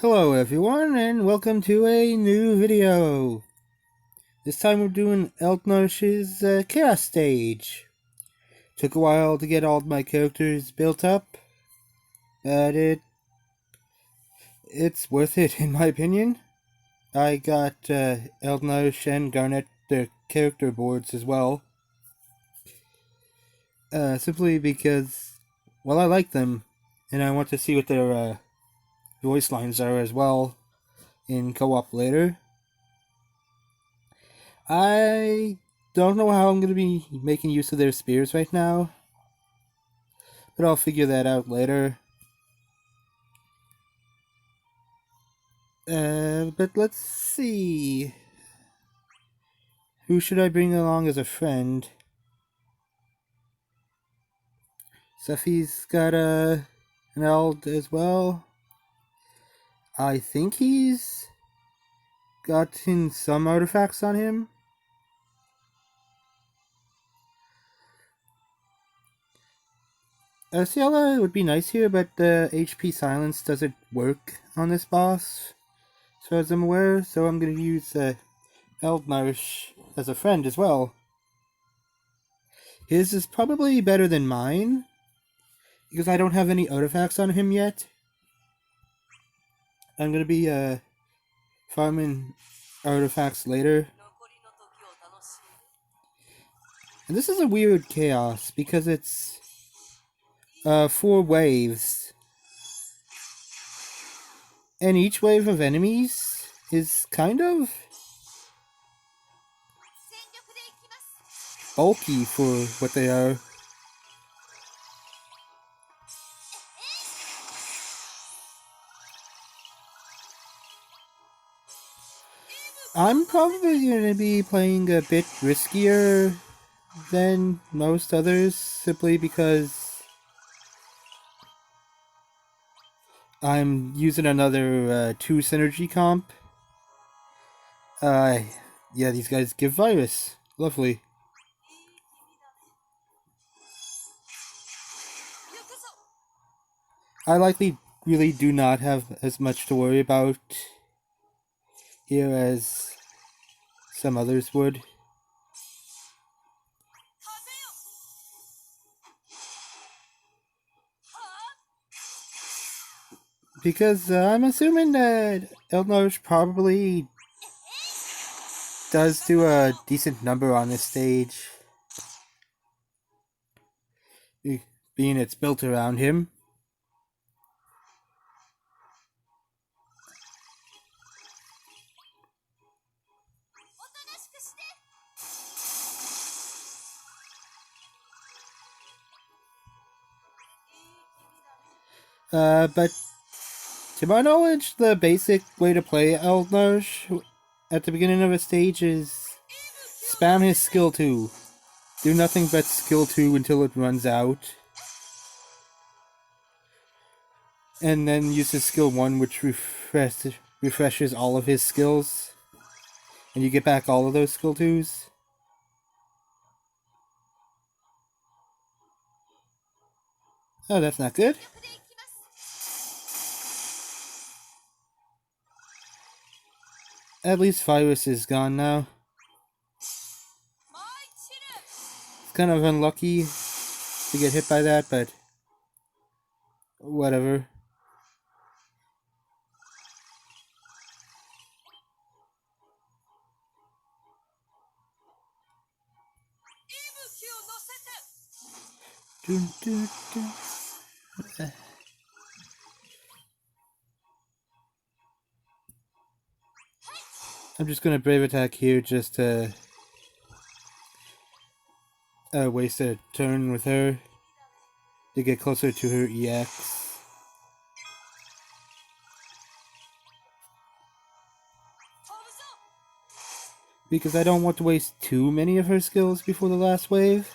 Hello everyone, and welcome to a new video. This time we're doing Eald'narche's Chaos stage. Took a while to get all of my characters built up, but it's worth it in my opinion. I got Eald'narche and Garnet their character boards as well. Simply because, well, I like them, and I want to see what their voice lines are as well in co-op later. I don't know how I'm going to be making use of their spears right now, but I'll figure that out later. But let's see. Who should I bring along as a friend? Seffi's got an Eld as well. I think he's gotten some artifacts on him. Ciela would be nice here, but the HP silence doesn't work on this boss, as far as I'm aware, so I'm going to use Eald'narche as a friend as well. His is probably better than mine, because I don't have any artifacts on him yet. I'm going to be farming artifacts later. And this is a weird chaos, because it's 4 waves. And each wave of enemies is kind of bulky for what they are. I'm probably going to be playing a bit riskier than most others, simply because I'm using another 2 synergy comp. Yeah, these guys give virus. Lovely. I likely really do not have as much to worry about here as some others would. Because I'm assuming that Eald'narche probably does do a decent number on this stage, being it's built around him. But to my knowledge, the basic way to play Eald'narche at the beginning of a stage is spam his skill 2. Do nothing but skill 2 until it runs out. And then use his skill 1, which refreshes all of his skills. And you get back all of those skill 2s. Oh, that's not good. At least virus is gone now. It's kind of unlucky to get hit by that, but whatever. I'm just gonna brave attack here just to waste a turn with her to get closer to her EX. Because I don't want to waste too many of her skills before the last wave.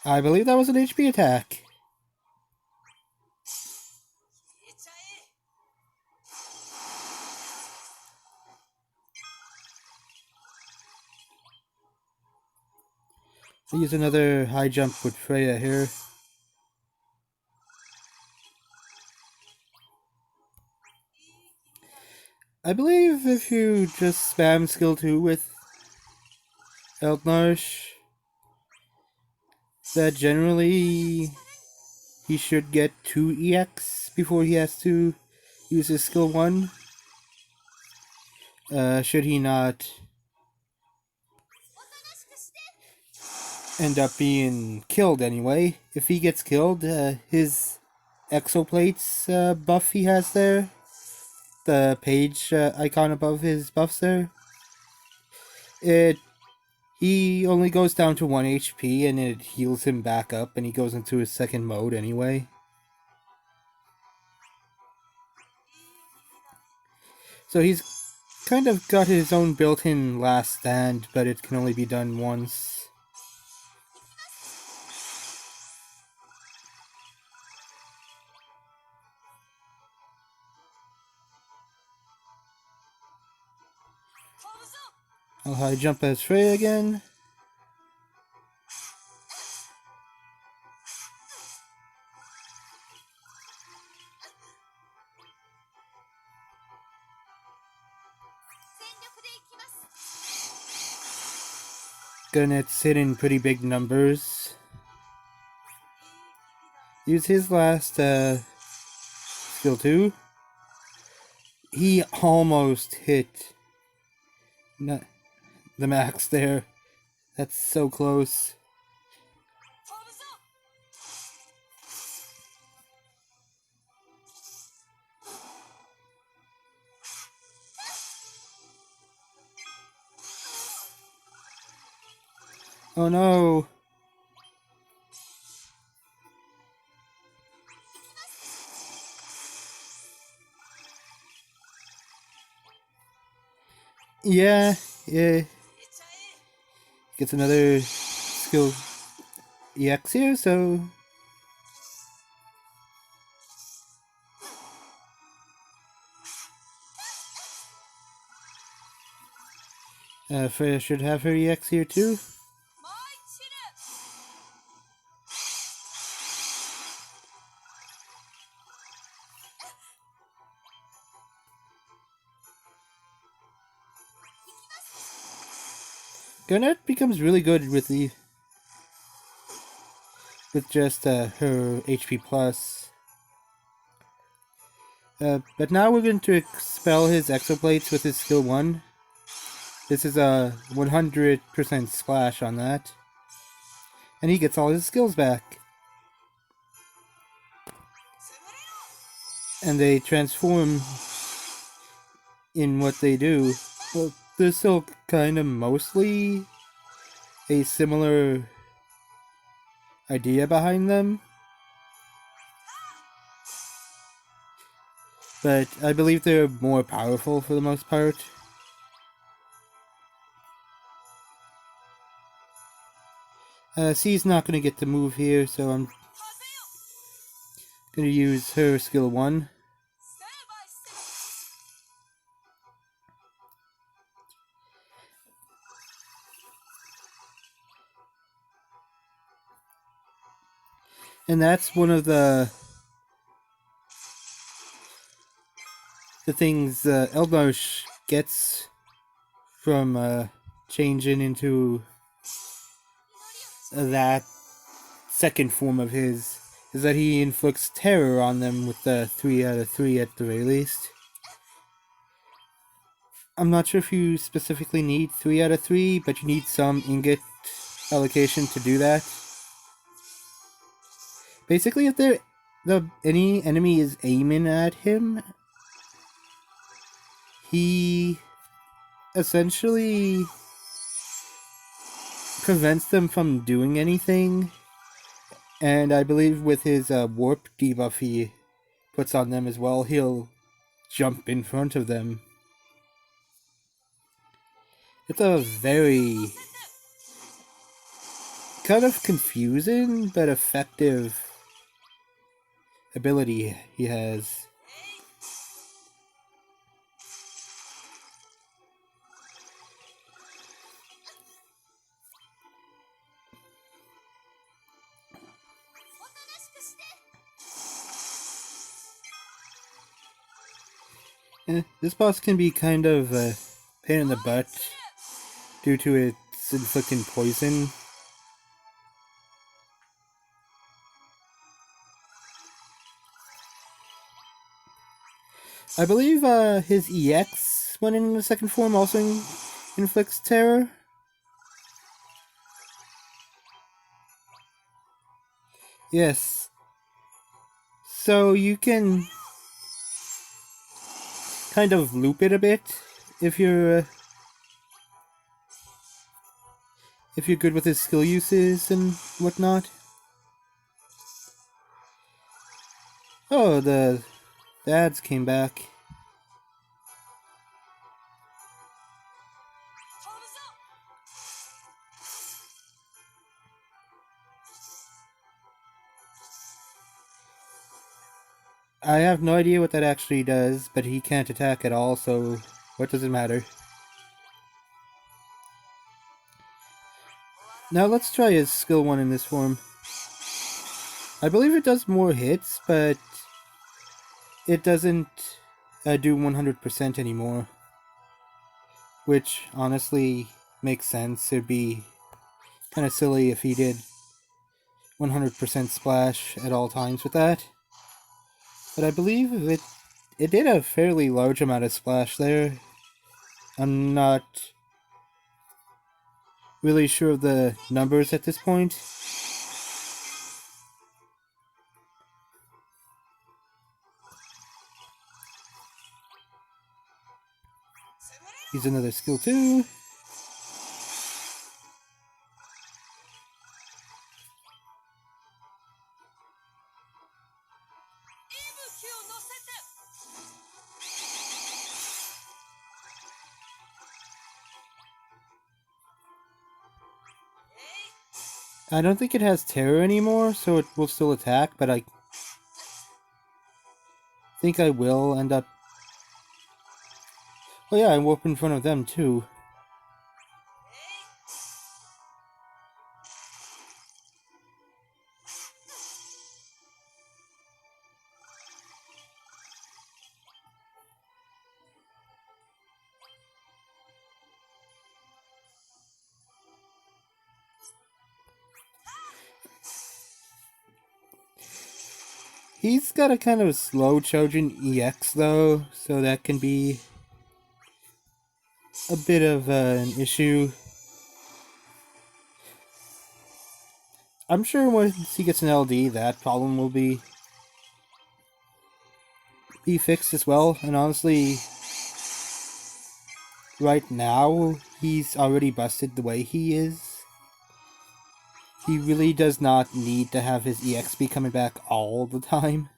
I believe that was an HP attack. Use another high jump with Freya here. I believe if you just spam skill 2 with Eald'narche, that generally he should get 2 EX before he has to use his skill 1. Should he not end up being killed anyway. If he gets killed, his exoplates buff he has there, the page icon above his buffs there, he only goes down to 1 HP and it heals him back up and he goes into his second mode anyway. So he's kind of got his own built-in last stand, but it can only be done once. I'll high jump as Freya again. Gunnet's hitting pretty big numbers. Use his last skill 2. He almost hit the max there. That's so close. Oh no! Yeah. Gets another skill EX here, so... Freya should have her EX here too. Gunnet becomes really good with just her HP plus. But now we're going to expel his exoplates with his skill 1. This is a 100% splash on that. And he gets all his skills back. And they transform in what they do. Well, they're still kind of mostly a similar idea behind them. But I believe they're more powerful for the most part. C's not going to get to move here, so I'm going to use her skill 1. And that's one of the things Eald'narche gets from changing into that second form of his, is that he inflicts terror on them with the 3 out of 3 at the very least. I'm not sure if you specifically need 3 out of 3, but you need some ingot allocation to do that. Basically, if any enemy is aiming at him, he essentially prevents them from doing anything. And I believe with his warp debuff he puts on them as well, he'll jump in front of them. It's a very kind of confusing but effective ability he has. This boss can be kind of a pain in the butt due to its inflicting poison. I believe his EX, when in the second form, also inflicts terror. Yes. So you can kind of loop it a bit if you're good with his skill uses and whatnot. Oh, the ads came back. I have no idea what that actually does, but he can't attack at all, so what does it matter? Now let's try his skill 1 in this form. I believe it does more hits, but it doesn't do 100% anymore. Which, honestly, makes sense. It'd be kind of silly if he did 100% splash at all times with that. But I believe it did a fairly large amount of splash there. I'm not really sure of the numbers at this point. Use another skill 2. I don't think it has terror anymore, so it will still attack, but I think I will end up... Oh yeah, I'm up in front of them too. He's got a kind of slow charging EX though, so that can be a bit of an issue. I'm sure once he gets an LD, that problem will be fixed as well. And honestly, right now, he's already busted the way he is. He really does not need to have his EX be coming back all the time.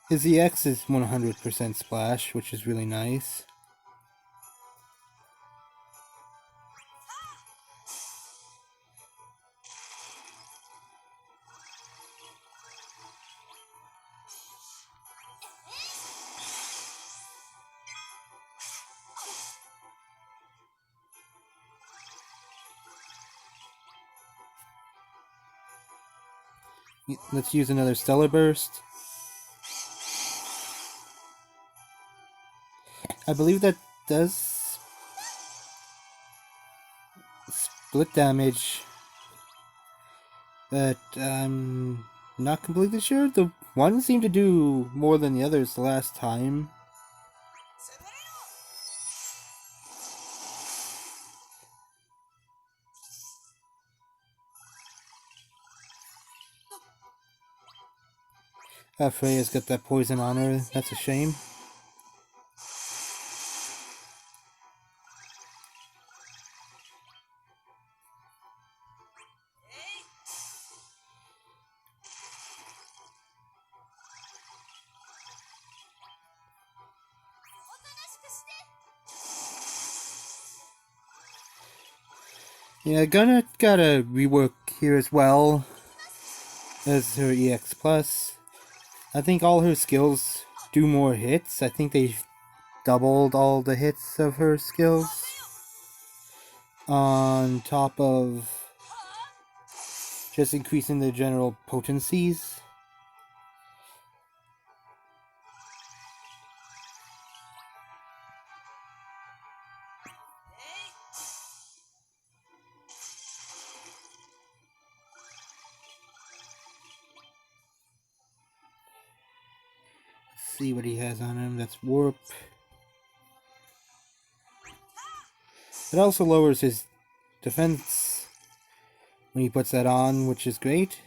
His EX is 100% splash, which is really nice. Let's use another Stellar Burst. I believe that does split damage, but I'm not completely sure. The one seemed to do more than the others the last time. Freya's got that poison on her. That's a shame. Yeah, Gunna got a rework here as well as her EX+. I think all her skills do more hits. I think they doubled all the hits of her skills, on top of just increasing the general potencies. Let's see what he has on him. That's warp. It also lowers his defense when he puts that on, which is great.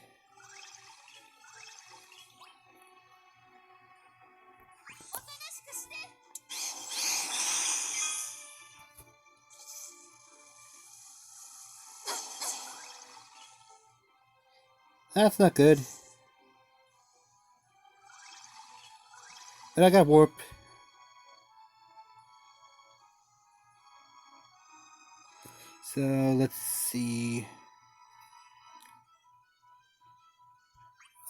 That's not good. But I got warp. So let's see.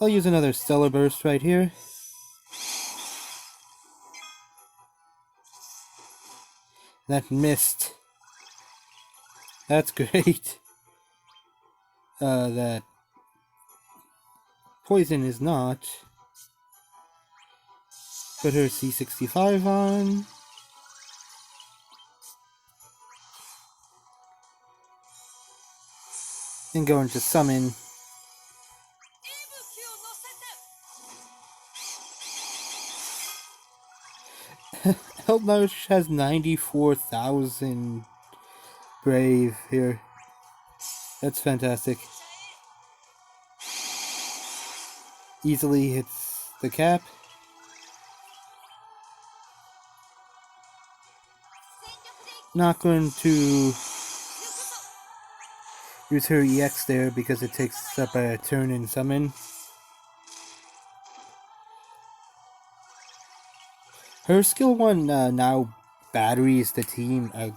I'll use another Stellar Burst right here. That missed. That's great. That poison is not. Put her C65 on. And go into summon. Eald'narche has 94,000 brave here. That's fantastic. Easily hits the cap. Not going to use her EX there because it takes up a turn in summon. Her skill 1 now batteries the team a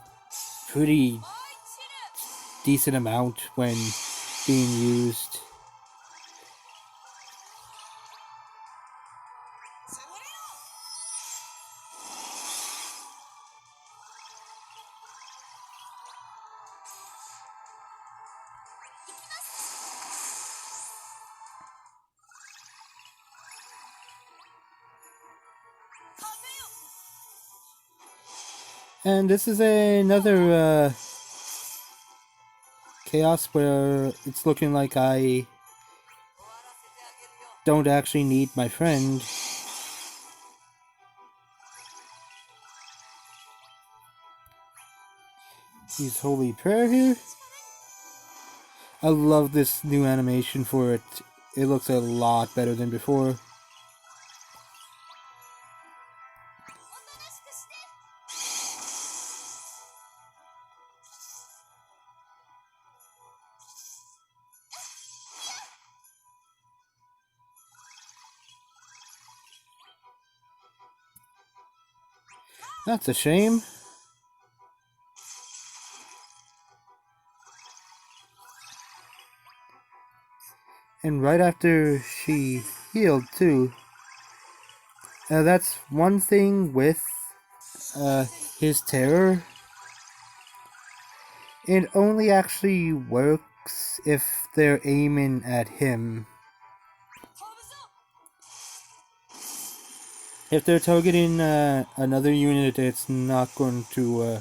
pretty decent amount when being used. And this is another chaos where it's looking like I don't actually need my friend. Use Holy Prayer here. I love this new animation for it. It looks a lot better than before. That's a shame. And right after she healed too. That's one thing with his terror. It only actually works if they're aiming at him. If they're targeting another unit, it's not going to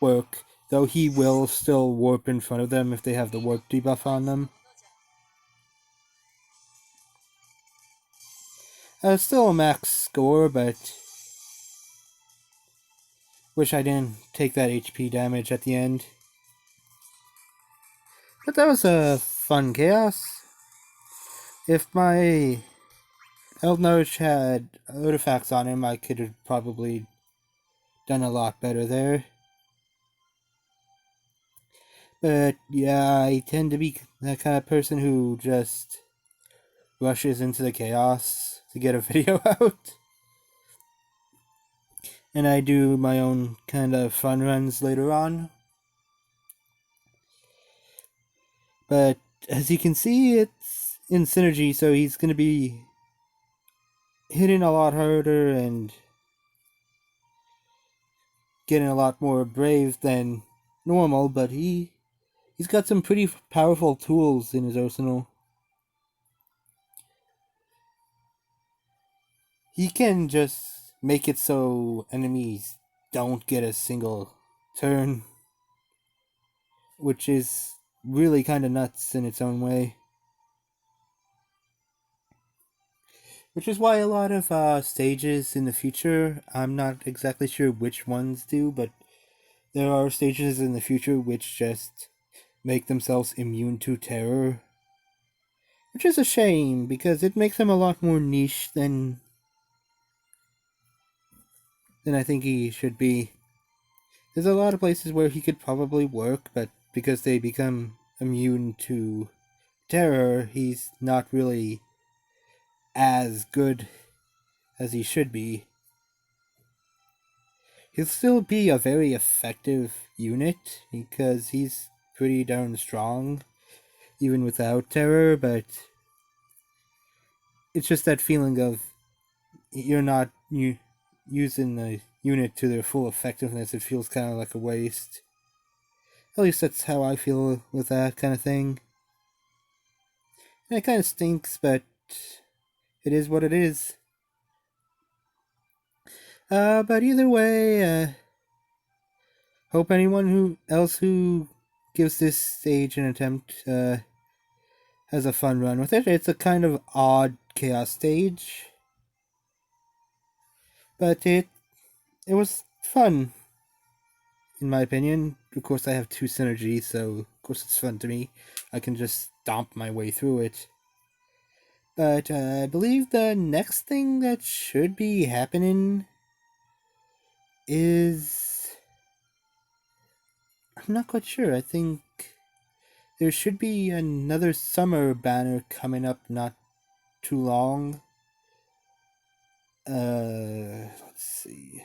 work. Though he will still warp in front of them if they have the warp debuff on them. Still a max score, but wish I didn't take that HP damage at the end. But that was a fun chaos. If my Eald'narche had artifacts on him, I could have probably done a lot better there. But yeah, I tend to be that kind of person who just rushes into the chaos to get a video out. And I do my own kind of fun runs later on. But as you can see, it's in synergy, so he's going to be hitting a lot harder, and getting a lot more brave than normal, but he's got some pretty powerful tools in his arsenal. He can just make it so enemies don't get a single turn, which is really kind of nuts in its own way. Which is why a lot of stages in the future, I'm not exactly sure which ones do, but there are stages in the future which just make themselves immune to terror. Which is a shame, because it makes him a lot more niche than I think he should be. There's a lot of places where he could probably work, but because they become immune to terror, he's not really as good as he should be. He'll still be a very effective unit because he's pretty darn strong, even without terror, but it's just that feeling of you're not using the unit to their full effectiveness. It feels kind of like a waste. At least that's how I feel with that kind of thing. And it kind of stinks, but it is what it is. But either way, hope anyone else who gives this stage an attempt has a fun run with it. It's a kind of odd chaos stage, but it was fun, in my opinion. Of course, I have 2 synergy, so of course it's fun to me. I can just stomp my way through it. But I believe the next thing that should be happening is... I'm not quite sure. I think there should be another summer banner coming up not too long. Let's see.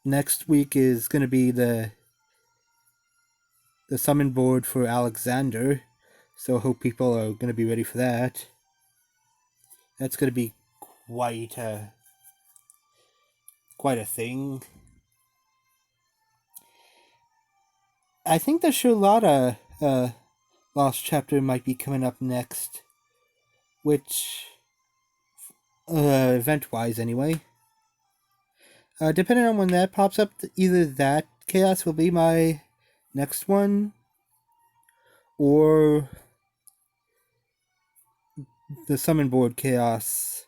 Next week is going to be the summon board for Alexander, so I hope people are going to be ready for that. That's going to be quite a thing. I think the Charlotta Lost Chapter might be coming up next, which, event-wise anyway. Depending on when that pops up, either that chaos will be my next one, or the summon board chaos,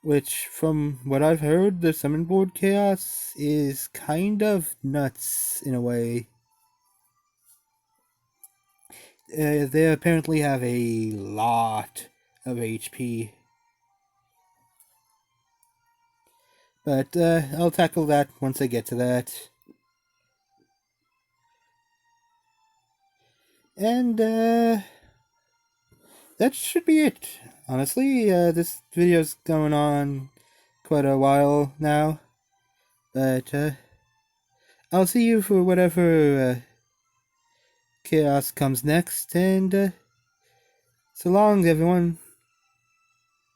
which, from what I've heard, the summon board chaos is kind of nuts in a way. They apparently have a lot of HP. But I'll tackle that once I get to that. And that should be it. Honestly, this video's going on quite a while now. But I'll see you for whatever chaos comes next. And so long, everyone.